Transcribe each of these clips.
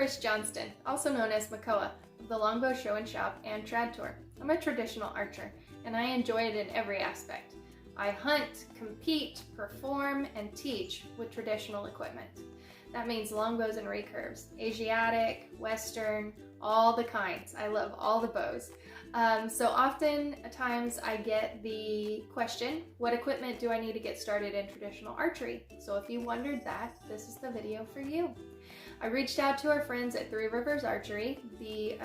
Chris Johnston, also known as Makoa, of the Longbow Show and Shop and Trad Tour. I'm a traditional archer, and I enjoy it in every aspect. I hunt, compete, perform, and teach with traditional equipment. That means longbows and recurves, Asiatic, Western, all the kinds. I love all the bows. So oftentimes I get the question, what equipment do I need to get started in traditional archery? So if you wondered that, this is the video for you. I reached out to our friends at 3Rivers Archery, the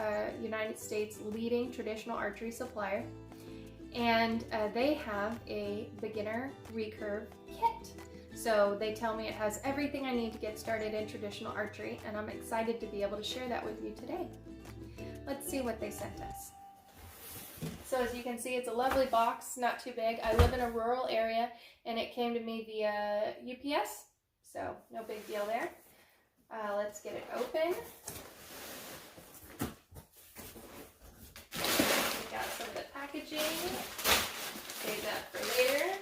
United States leading traditional archery supplier, and they have a beginner recurve kit. So they tell me it has everything I need to get started in traditional archery, and I'm excited to be able to share that with you today. Let's see what they sent us. So as you can see, it's a lovely box, not too big. I live in a rural area, and it came to me via UPS, so no big deal there. Let's get it open. We got some of the packaging. Save that for later.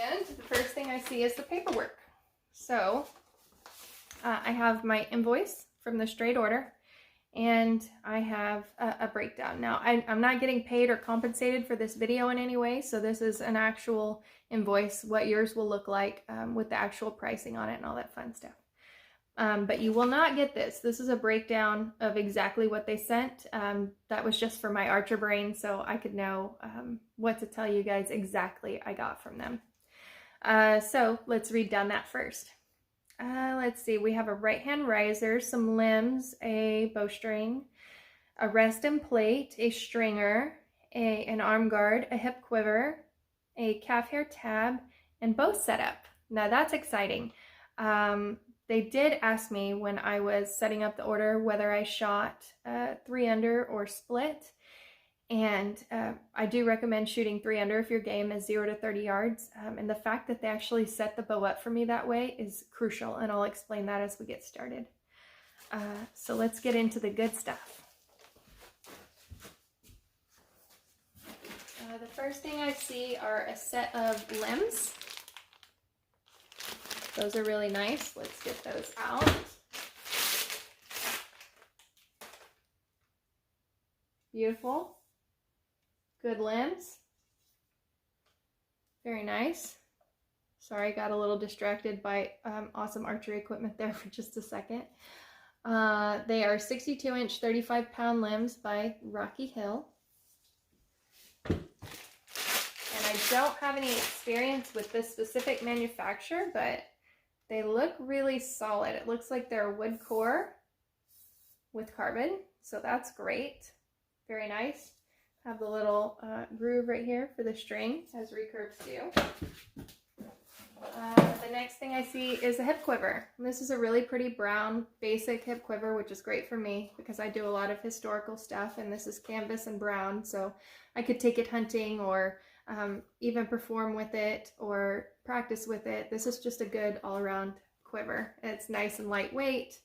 And the first thing I see is the paperwork. So I have my invoice from the straight order, and I have a breakdown. Now, I'm not getting paid or compensated for this video in any way, so this is an actual invoice, what yours will look like with the actual pricing on it and all that fun stuff. But you will not get this. This is a breakdown of exactly what they sent. That was just for my archer brain, so I could know what to tell you guys exactly I got from them. So let's read down that first. Let's see, we have a right hand riser, some limbs, a bowstring, a rest and plate, a stringer, an arm guard, a hip quiver, a calf hair tab, and bow setup. Now that's exciting. They did ask me when I was setting up the order whether I shot 3 under or split. And I do recommend shooting 3 under if your game is 0 to 30 yards. And the fact that they actually set the bow up for me that way is crucial, and I'll explain that as we get started. So let's get into the good stuff. The first thing I see are a set of limbs. Those are really nice. Let's get those out. Beautiful. Good limbs. Very nice. Sorry, got a little distracted by awesome archery equipment there for just a second. They are 62-inch, 35-pound limbs by Rocky Hill. And I don't have any experience with this specific manufacturer, but they look really solid. It looks like they're a wood core with carbon, so that's great. Very nice. Have the little groove right here for the string, as recurves do. The next thing I see is a hip quiver. And this is a really pretty brown, basic hip quiver, which is great for me because I do a lot of historical stuff, and this is canvas and brown, so I could take it hunting or even perform with it or practice with it. This is just a good all-around quiver. It's nice and lightweight.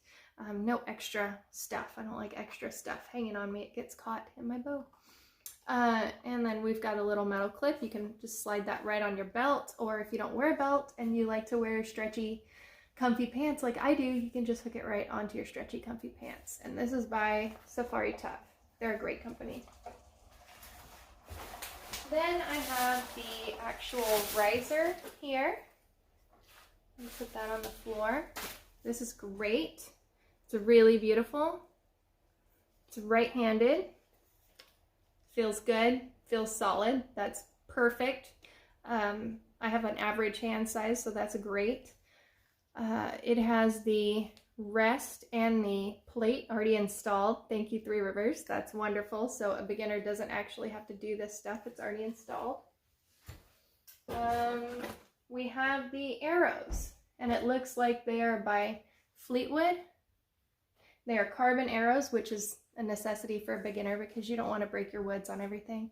No extra stuff. I don't like extra stuff hanging on me. It gets caught in my bow. And then we've got a little metal clip. You can just slide that right on your belt, or if you don't wear a belt and you like to wear stretchy, comfy pants like I do, you can just hook it right onto your stretchy, comfy pants. And this is by Safari Tough. They're a great company. Then I have the actual riser here. Let me put that on the floor. This is great. It's really beautiful. It's right-handed. Feels good, feels solid. That's perfect. I have an average hand size, so that's great. It has the rest and the plate already installed. Thank you, 3Rivers. That's wonderful. So a beginner doesn't actually have to do this stuff. It's already installed. We have the arrows, and it looks like they are by Fleetwood. They are carbon arrows, which is a necessity for a beginner because you don't want to break your woods on everything.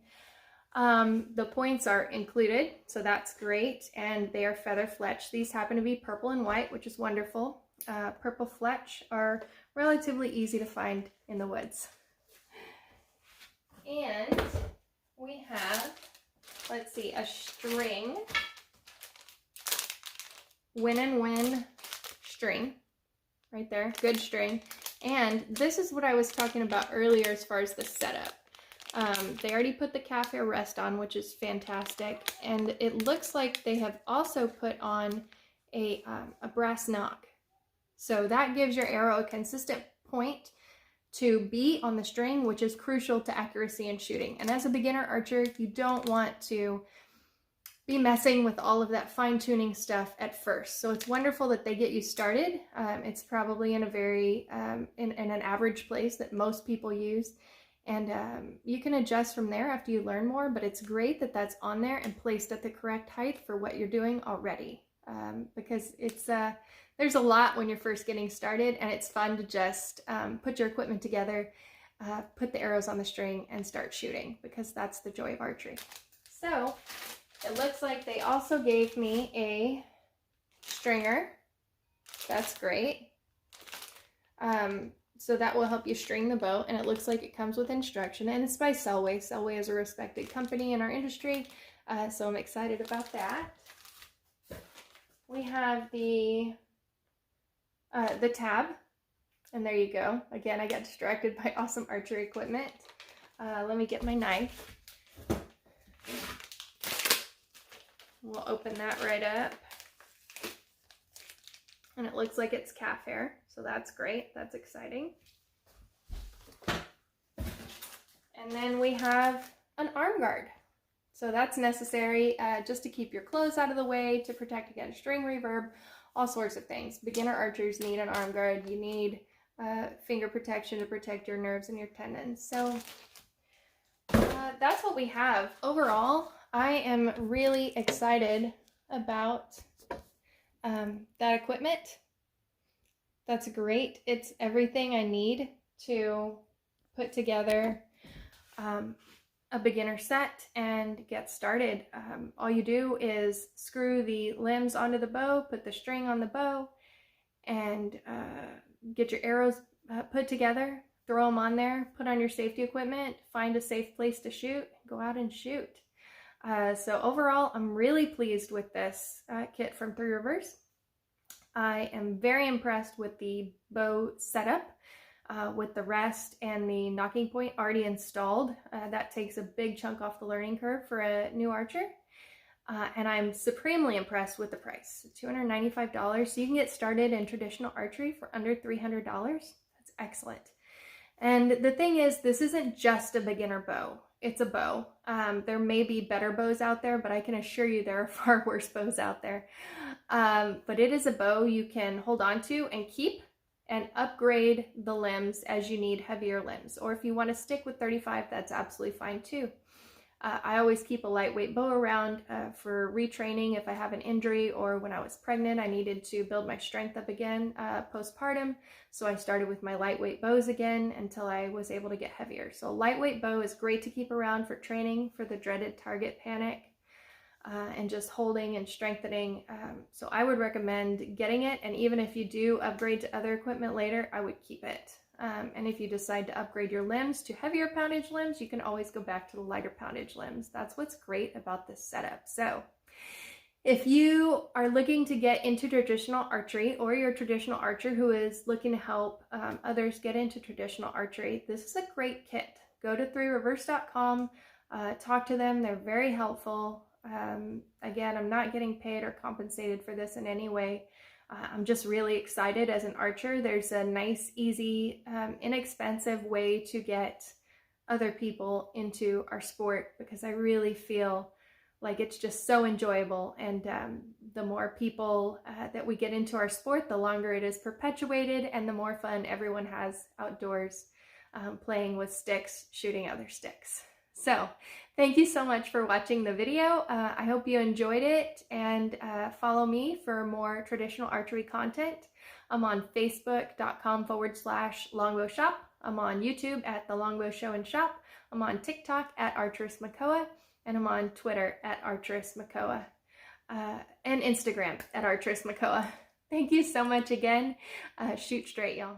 The points are included, so that's great, and they are feather fletch. These happen to be purple and white, which is wonderful. Purple fletch are relatively easy to find in the woods. And we have, let's see, a string, Win and Win string. right there, good string. And this is what I was talking about earlier as far as the setup. They already put the calf hair rest on, which is fantastic. And it looks like they have also put on a brass knock. So that gives your arrow a consistent point to be on the string, which is crucial to accuracy and shooting. And as a beginner archer, you don't want to be messing with all of that fine-tuning stuff at first. So it's wonderful that they get you started. It's probably in a very, in an average place that most people use. And you can adjust from there after you learn more, but it's great that that's on there and placed at the correct height for what you're doing already. Because it's, there's a lot when you're first getting started, and it's fun to just put your equipment together, put the arrows on the string and start shooting, because that's the joy of archery. So it looks like they also gave me a stringer. That's great. So that will help you string the bow, and it looks like it comes with instruction, and it's by Selway. Selway is a respected company in our industry, so I'm excited about that. We have the tab, and there you go. Again, I got distracted by awesome archery equipment. Let me get my knife. We'll open that right up. And it looks like it's calf hair, so that's great. That's exciting. And then we have an arm guard. So that's necessary just to keep your clothes out of the way, to protect against string reverb, all sorts of things. Beginner archers need an arm guard. You need finger protection to protect your nerves and your tendons. So that's what we have. Overall, I am really excited about that equipment. That's great. It's everything I need to put together a beginner set and get started. All you do is screw the limbs onto the bow, put the string on the bow, and get your arrows put together, throw them on there, put on your safety equipment, find a safe place to shoot, go out and shoot. So overall, I'm really pleased with this kit from 3Rivers. I am very impressed with the bow setup, with the rest and the knocking point already installed. That takes a big chunk off the learning curve for a new archer. And I'm supremely impressed with the price, $295. So you can get started in traditional archery for under $300. That's excellent. And the thing is, this isn't just a beginner bow. It's a bow. There may be better bows out there, but I can assure you there are far worse bows out there. But it is a bow you can hold on to and keep and upgrade the limbs as you need heavier limbs. Or if you want to stick with 35, that's absolutely fine too. I always keep a lightweight bow around for retraining if I have an injury, or when I was pregnant I needed to build my strength up again postpartum. So I started with my lightweight bows again until I was able to get heavier. So a lightweight bow is great to keep around for training, for the dreaded target panic, and just holding and strengthening. So I would recommend getting it, and even if you do upgrade to other equipment later, I would keep it. And if you decide to upgrade your limbs to heavier poundage limbs, you can always go back to the lighter poundage limbs. That's what's great about this setup. So if you are looking to get into traditional archery, or you're a traditional archer who is looking to help others get into traditional archery, this is a great kit. Go to 3rivers.com, talk to them. They're very helpful. Again, I'm not getting paid or compensated for this in any way. I'm just really excited as an archer. There's a nice, easy, inexpensive way to get other people into our sport, because I really feel like it's just so enjoyable. And the more people that we get into our sport, the longer it is perpetuated and the more fun everyone has outdoors, playing with sticks, shooting other sticks. So thank you so much for watching the video. I hope you enjoyed it, and follow me for more traditional archery content. I'm on facebook.com/longbow shop. I'm on YouTube at The Longbow Show and Shop. I'm on TikTok at Archeress Makoa, and I'm on Twitter at Archeress Makoa, and Instagram at Archeress Makoa. Thank you so much again. Shoot straight, y'all.